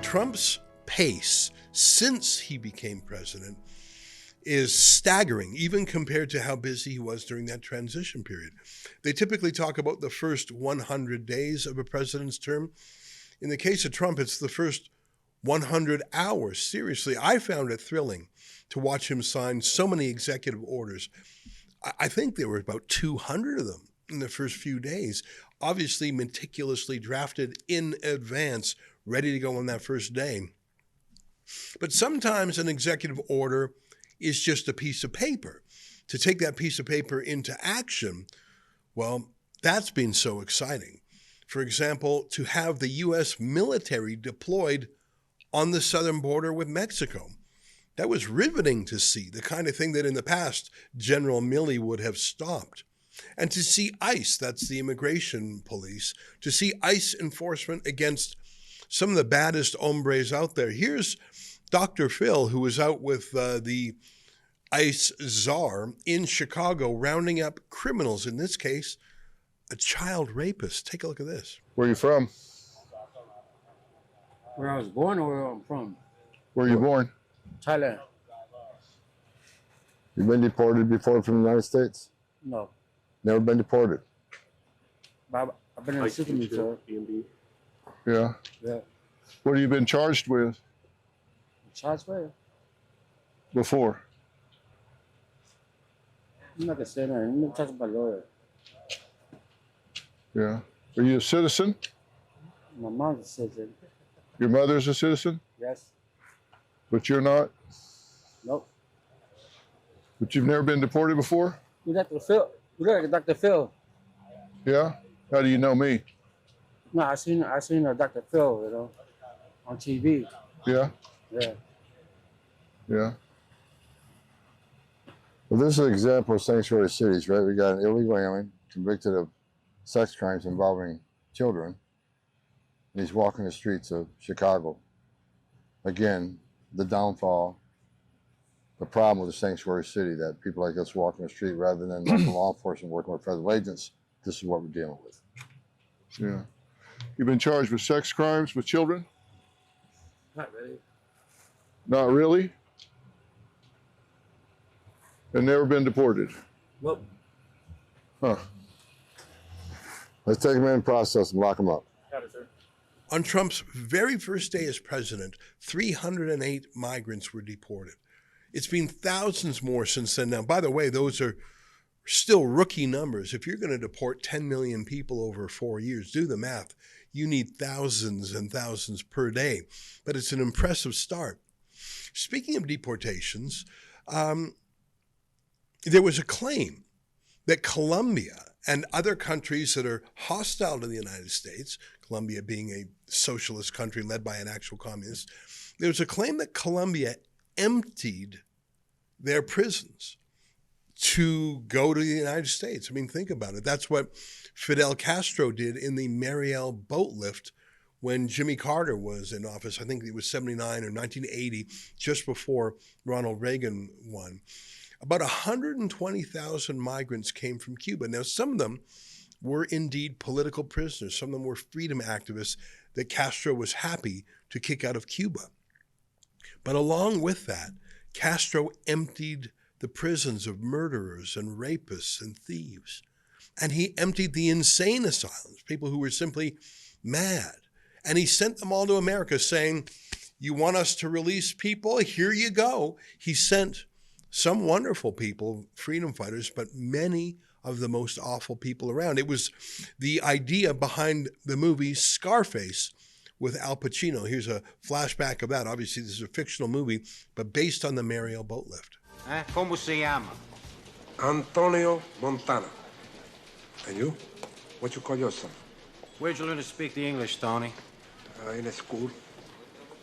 Trump's pace since he became president is staggering, even compared to how busy he was during that transition period. They typically talk about the first 100 days of a president's term. In the case of Trump, it's the first 100 hours. Seriously, I found it thrilling to watch him sign so many executive orders. I think there were about 200 of them in the first few days, obviously meticulously drafted in advance, ready to go on that first day. But sometimes an executive order is just a piece of paper. To take that piece of paper into action, well, that's been so exciting. For example, to have the U.S. military deployed on the southern border with Mexico. That was riveting to see, the kind of thing that in the past General Milley would have stopped. And to see ICE, that's the immigration police, to see ICE enforcement against some of the baddest hombres out there. Here's Dr. Phil, who was out with the ICE czar in Chicago, rounding up criminals, in this case, a child rapist. Take a look at this. Where are you from? Where I was born or where I'm from? Where are you born? Thailand. You been deported before from the United States? No. Never been deported? But I've been in the system before. Yeah. Yeah. What have you been charged with Charged where? before? I'm not gonna say that. I'm not talking about lawyer. Yeah. Are you a citizen? My mom's a citizen. Your mother's a citizen? Yes. But you're not? Nope. But you've never been deported before? You Dr. Phil. You look like Dr. Phil. Yeah? How do you know me? No, I seen Dr. Phil, you know, on TV. Yeah? Yeah. Yeah. Well, this is an example of sanctuary cities, right? We got an illegal alien convicted of sex crimes involving children, and he's walking the streets of Chicago. Again, the downfall, the problem with the sanctuary city, that people like us walking the street rather than local law enforcement working with federal agents. This is what we're dealing with. Yeah. You've been charged with sex crimes with children? Not really. Not really? And never been deported? Nope. Huh. Let's take them in and process them, lock them up. Got it, sir. On Trump's very first day as president, 308 migrants were deported. It's been thousands more since then. Now, by the way, those are still rookie numbers. If you're going to deport 10 million people over 4 years, do the math. You need thousands and thousands per day. But it's an impressive start. Speaking of deportations, there was a claim that Colombia and other countries that are hostile to the United States, Colombia being a socialist country led by an actual communist, there was a claim that Colombia emptied their prisons to go to the United States. I mean, think about it. That's what Fidel Castro did in the Mariel boat lift when Jimmy Carter was in office. I think it was 79 or 1980, just before Ronald Reagan won. About 120,000 migrants came from Cuba. Now, some of them were indeed political prisoners. Some of them were freedom activists that Castro was happy to kick out of Cuba. But along with that, Castro emptied the prisons of murderers and rapists and thieves. And he emptied the insane asylums, people who were simply mad. And he sent them all to America saying, you want us to release people? Here you go. He sent some wonderful people, freedom fighters, but many of the most awful people around. It was the idea behind the movie Scarface with Al Pacino. Here's a flashback of that. Obviously, this is a fictional movie, but based on the Mariel boat lift. ¿Cómo se llama? Antonio Montana. And you? What you call yourself? Where'd you learn to speak the English, Tony? In a school.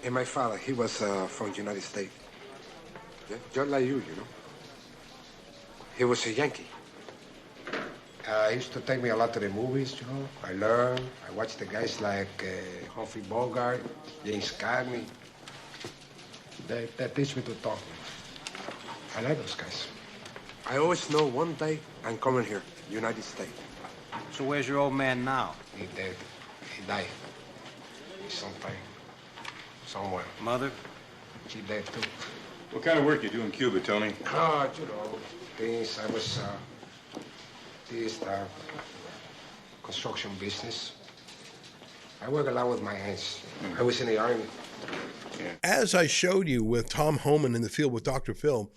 And my father, he was from the United States. Yeah, just like you know. He was a Yankee. He used to take me a lot to the movies, you know. I learned. I watched the guys like Humphrey Bogart, James Cagney. They teach me to talk. I like those guys. I always know one day I'm coming here, United States. So where's your old man now? He dead. He died. Sometime somewhere. Mother? She dead too. What kind of work you do in Cuba, Tony? Things I was, this construction business. I work a lot with my hands. I was in the army. As I showed you with Tom Homan in the field with Dr. Phil,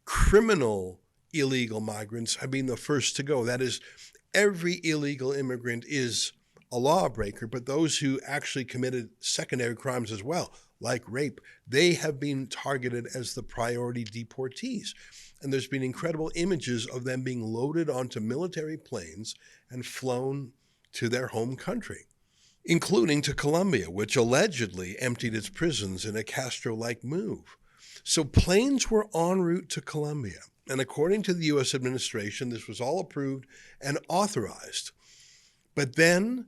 criminal illegal migrants have been the first to go. That is, every illegal immigrant is a lawbreaker, but those who actually committed secondary crimes as well, like rape, they have been targeted as the priority deportees. And there's been incredible images of them being loaded onto military planes and flown to their home country, including to Colombia, which allegedly emptied its prisons in a Castro-like move. So planes were en route to Colombia. And according to the U.S. administration, this was all approved and authorized. But then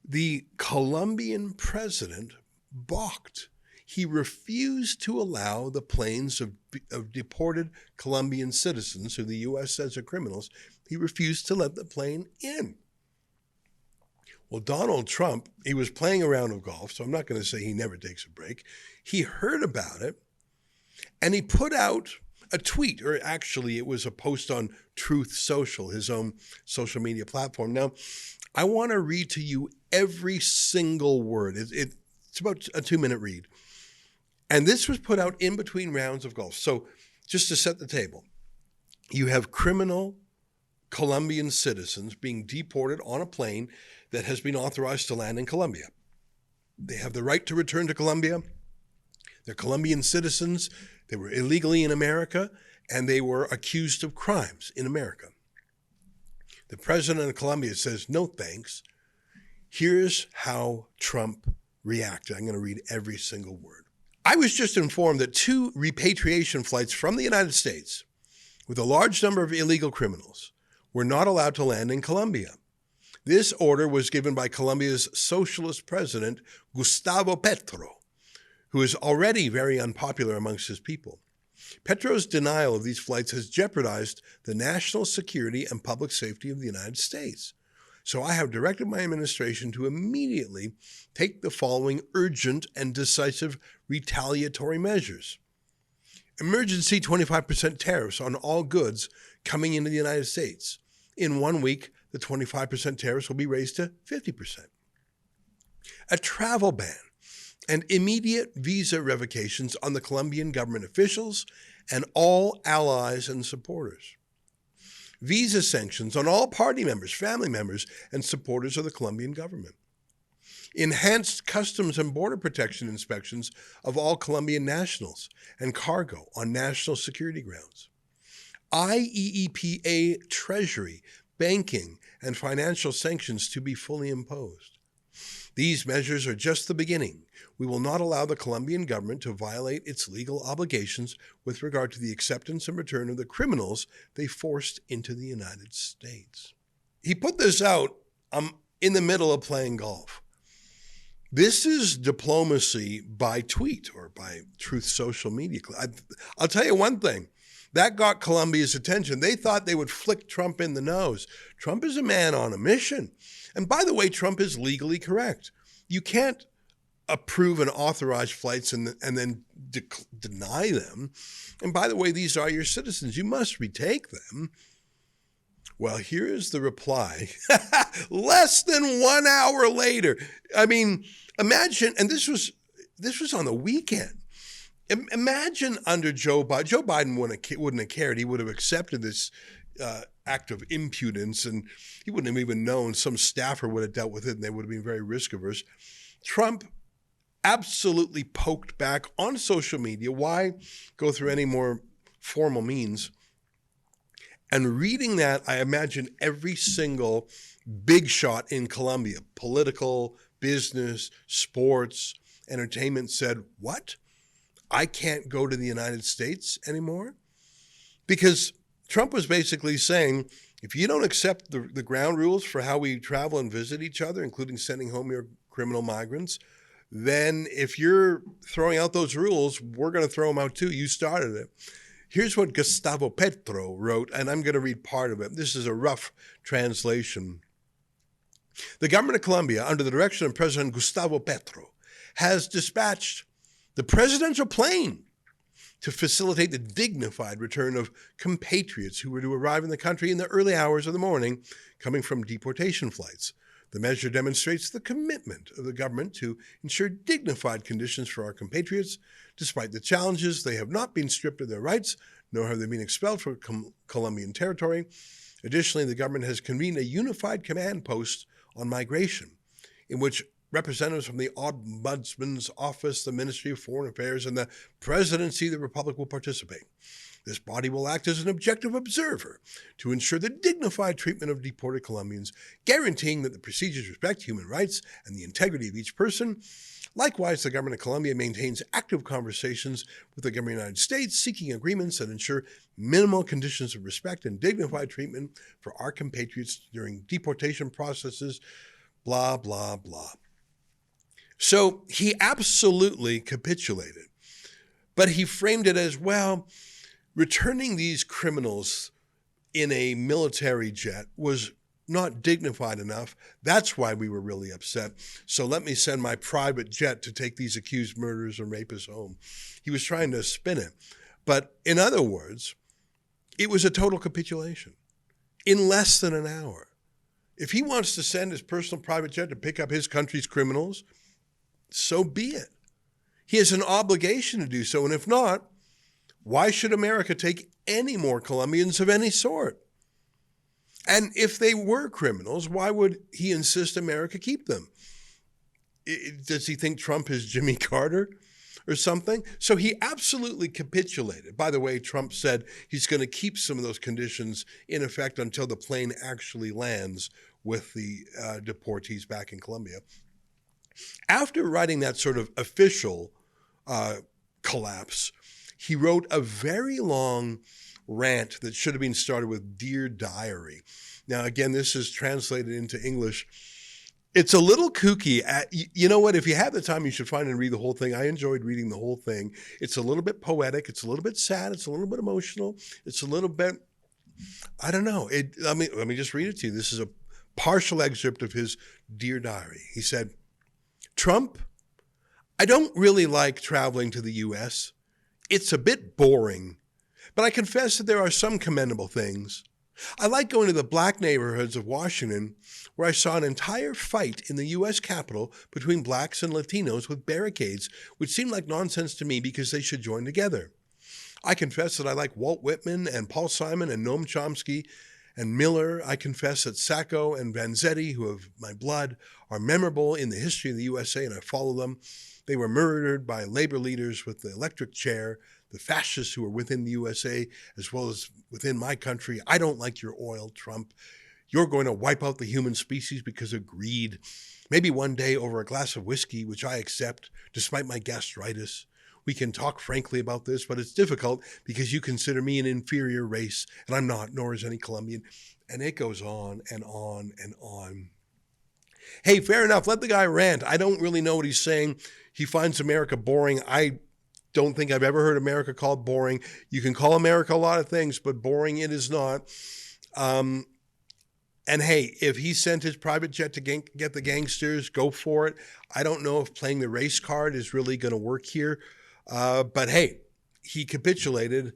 the Colombian president balked. He refused to allow the planes of deported Colombian citizens, who the U.S. says are criminals, he refused to let the plane in. Well, Donald Trump, he was playing a round of golf, so I'm not going to say he never takes a break. He heard about it, and he put out a tweet, or actually it was a post on Truth Social, his own social media platform. Now, I want to read to you every single word. It's about a 2-minute read. And this was put out in between rounds of golf. So just to set the table, you have criminal Colombian citizens being deported on a plane that has been authorized to land in Colombia. They have the right to return to Colombia. They're Colombian citizens. They were illegally in America, and they were accused of crimes in America. The president of Colombia says, no thanks. Here's how Trump reacted. I'm going to read every single word. I was just informed that 2 repatriation flights from the United States with a large number of illegal criminals were not allowed to land in Colombia. This order was given by Colombia's socialist president, Gustavo Petros, who is already very unpopular amongst his people. Petros' denial of these flights has jeopardized the national security and public safety of the United States. So I have directed my administration to immediately take the following urgent and decisive retaliatory measures. Emergency 25% tariffs on all goods coming into the United States. In 1 week, the 25% tariffs will be raised to 50%. A travel ban and immediate visa revocations on the Colombian government officials and all allies and supporters. Visa sanctions on all party members, family members, and supporters of the Colombian government. Enhanced customs and border protection inspections of all Colombian nationals and cargo on national security grounds. IEEPA Treasury, banking, and financial sanctions to be fully imposed. These measures are just the beginning. We will not allow the Colombian government to violate its legal obligations with regard to the acceptance and return of the criminals they forced into the United States. He put this out in the middle of playing golf. This is diplomacy by tweet or by Truth Social Media. I'll tell you one thing. That got Colombia's attention. They thought they would flick Trump in the nose. Trump is a man on a mission. And by the way, Trump is legally correct. You can't approve and authorize flights and then deny them. And by the way, these are your citizens. You must retake them. Well, here is the reply. Less than 1 hour later. I mean, imagine, and this was on the weekend. Imagine under Joe Biden. Joe Biden wouldn't have cared. He would have accepted this act of impudence, and he wouldn't have even known. Some staffer would have dealt with it, and they would have been very risk averse. Trump absolutely poked back on social media. Why go through any more formal means? And reading that, I imagine every single big shot in Colombia, political, business, sports, entertainment, said, what? I can't go to the United States anymore? Because Trump was basically saying, if you don't accept the ground rules for how we travel and visit each other, including sending home your criminal migrants, then if you're throwing out those rules, we're going to throw them out too. You started it. Here's what Gustavo Petros wrote, and I'm going to read part of it. This is a rough translation. The government of Colombia, under the direction of President Gustavo Petros, has dispatched the presidential plane to facilitate the dignified return of compatriots who were to arrive in the country in the early hours of the morning, coming from deportation flights. The measure demonstrates the commitment of the government to ensure dignified conditions for our compatriots. Despite the challenges, they have not been stripped of their rights, nor have they been expelled from Colombian territory. Additionally, the government has convened a unified command post on migration, in which representatives from the Ombudsman's Office, the Ministry of Foreign Affairs, and the Presidency of the Republic will participate. This body will act as an objective observer to ensure the dignified treatment of deported Colombians, guaranteeing that the procedures respect human rights and the integrity of each person. Likewise, the government of Colombia maintains active conversations with the government of the United States, seeking agreements that ensure minimal conditions of respect and dignified treatment for our compatriots during deportation processes, blah, blah, blah. So he absolutely capitulated, but he framed it as, well, returning these criminals in a military jet was not dignified enough. That's why we were really upset. So let me send my private jet to take these accused murderers and rapists home. He was trying to spin it. But in other words, it was a total capitulation in less than an hour. If he wants to send his personal private jet to pick up his country's criminals, so be it. He has an obligation to do so. And if not, why should America take any more Colombians of any sort? And if they were criminals, why would he insist America keep them? Does he think Trump is Jimmy Carter or something? So he absolutely capitulated. By the way, Trump said he's going to keep some of those conditions in effect until the plane actually lands with the deportees back in Colombia. After writing that sort of official collapse, he wrote a very long rant that should have been started with "Dear Diary." Now, again, this is translated into English. It's a little kooky. You know what? If you have the time, you should find and read the whole thing. I enjoyed reading the whole thing. It's a little bit poetic. It's a little bit sad. It's a little bit emotional. It's a little bit, I don't know. Let me just read it to you. This is a partial excerpt of his Dear Diary. He said, "Trump, I don't really like traveling to the U.S. It's a bit boring, but I confess that there are some commendable things. I like going to the black neighborhoods of Washington, where I saw an entire fight in the U.S. Capitol between blacks and Latinos with barricades, which seemed like nonsense to me because they should join together. I confess that I like Walt Whitman and Paul Simon and Noam Chomsky and Miller. I confess that Sacco and Vanzetti, who have my blood, are memorable in the history of the USA, and I follow them. They were murdered by labor leaders with the electric chair, the fascists who were within the USA, as well as within my country. I don't like your oil, Trump. You're going to wipe out the human species because of greed. Maybe one day over a glass of whiskey, which I accept, despite my gastritis. We can talk frankly about this, but it's difficult because you consider me an inferior race, and I'm not, nor is any Colombian." And it goes on and on and on. Hey, fair enough. Let the guy rant. I don't really know what he's saying. He finds America boring. I don't think I've ever heard America called boring. You can call America a lot of things, but boring it is not. And hey, if he sent his private jet to get the gangsters, go for it. I don't know if playing the race card is really going to work here. But hey, he capitulated.